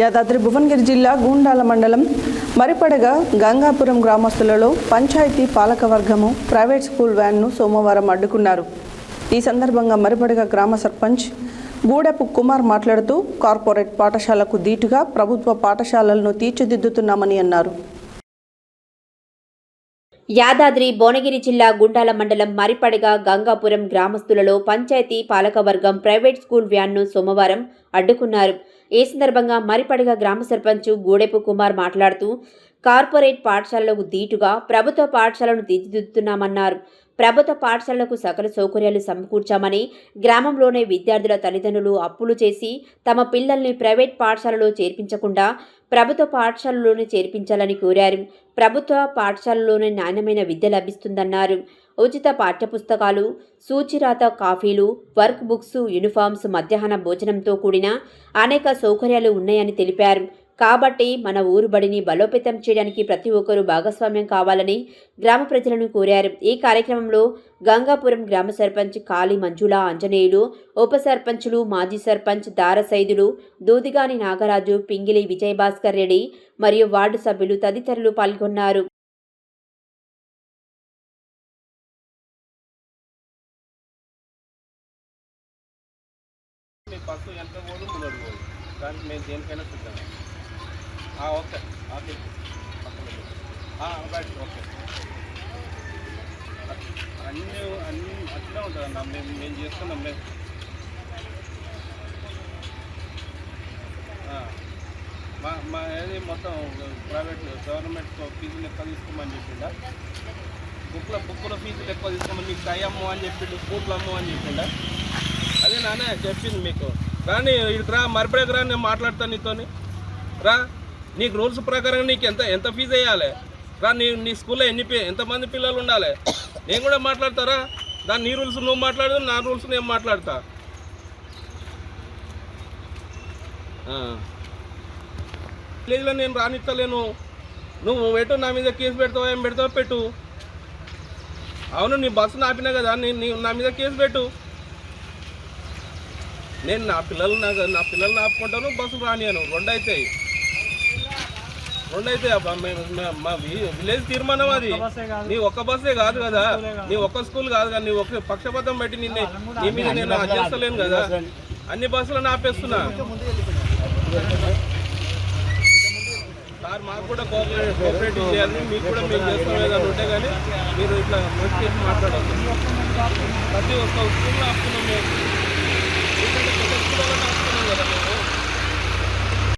యాదాద్రి భువనగిరి జిల్లా గూండాల మండలం మరిపడగ Gangapuram గ్రామస్తులలో panchayat పాలకవర్గము private school వ్యాన్ను సోమవారం అడ్డుకున్నారు. ఈ సందర్భంగా మరిపడగ గ్రామ సర్పంచ్ గూడెపు కుమార్ మాట్లాడుతూ కార్పొరేట్ పాఠశాలకు దీటుగా ప్రభుత్వ పాఠశాలలను తీర్చిదిద్దుతున్నామని అన్నారు. యాదాద్రి భువనగిరి జిల్లా గుండాల మండలం మరిపడగ గంగాపురం గ్రామస్తులలో పంచాయతీ పాలకవర్గం ప్రైవేట్ స్కూల్ వ్యాన్ను సోమవారం అడ్డుకున్నారు. ఈ సందర్భంగా మరిపడగ గ్రామ సర్పంచ్ గూడెపు కుమార్ మాట్లాడుతూ కార్పొరేట్ పాఠశాలలకు దీటుగా ప్రభుత్వ పాఠశాలను తీర్చిదిద్దుతున్నామన్నారు. ప్రభుత్వ పాఠశాలలకు సకల సౌకర్యాలు సమకూర్చామని, గ్రామంలోనే విద్యార్థుల తల్లిదండ్రులు అప్పులు చేసి తమ పిల్లల్ని ప్రైవేట్ పాఠశాలలో చేర్పించకుండా ప్రభుత్వ పాఠశాలలోనే చేర్పించాలని కోరారు. ప్రభుత్వ పాఠశాలలోనే నాణ్యమైన విద్య లభిస్తుందన్నారు. ఉచిత పాఠ్యపుస్తకాలు, సూచిరాత కాఫీలు, వర్క్ బుక్స్, యూనిఫామ్స్, మధ్యాహ్న భోజనంతో కూడిన అనేక సౌకర్యాలు ఉన్నాయని తెలిపారు. కాబట్టి మన ఊరు బడిని బలోపేతం చేయడానికి ప్రతి ఒక్కరూ భాగస్వామ్యం కావాలని గ్రామ ప్రజలను కోరారు. ఈ కార్యక్రమంలో గంగాపురం గ్రామ సర్పంచ్ కాళీ మంజుల ఆంజనేయులు, ఉప సర్పంచులు, మాజీ సర్పంచ్ దారసైదులు, దూదిగాని నాగరాజు, పింగిలి విజయభాస్కర్ రెడ్డి మరియు వార్డు సభ్యులు తదితరులు పాల్గొన్నారు. ఓకే ఓకే ఓకే అన్నీ అట్లే ఉంటుందన్న. మేము చేస్తున్నాం. మేము మా ఏది మొత్తం ప్రైవేట్ గవర్నమెంట్ ఫీజులు ఎక్కువ తీసుకోమని చెప్పిండా, బుక్కుల ఫీజులు ఎక్కువ తీసుకోమని, మీకు టై అమ్ము అని చెప్పిండు, బూట్లు అమ్ము అని చెప్పిండా. అదే నానే చెప్పింది మీకు. రాని ఇక్కడికి రా, మరిపడకు రా, నేను మాట్లాడతాను నీతోని. రా, నీకు రూల్స్ ప్రకారం నీకు ఎంత ఫీజు వేయాలి రా. నీ స్కూల్లో ఎంతమంది పిల్లలు ఉండాలి నేను కూడా మాట్లాడతారా. దాని నీ రూల్స్ నువ్వు మాట్లాడు, నా రూల్స్ నేను మాట్లాడతా. విలేజ్లో నేను రానిస్తలేను. నువ్వు పెట్టు, నా మీద కేసు పెడతావా, ఏం పెడతావా పెట్టు. అవును, నీ బస్సు ఆపినా కదా, నా మీద కేసు పెట్టు. నేను నా పిల్లల్ని ఆపుకుంటాను, బస్సు రానియను. రెండు అవుతాయి. మా విలేజ్ తీర్మానం అది. నీ ఒక్క బస్సే కాదు కదా, నీ ఒక్క స్కూల్ కాదు కదా, నీ ఒక్క పక్షపాతం బట్టి నీ మీద నేను చేస్తలేను కదా. అన్ని బస్సులను ఆపేస్తున్నా సార్. మాకు కూడా కోఆపరేటివ్ చేయాలి, మీకు కూడా మేము చేస్తాం ఏదైనా ఉంటే. కానీ మీరు ఇట్లా మంచి చేసి మాట్లాడచ్చు. ప్రతి ఒక్క స్కూల్లో ఆపుతున్నాం మేము.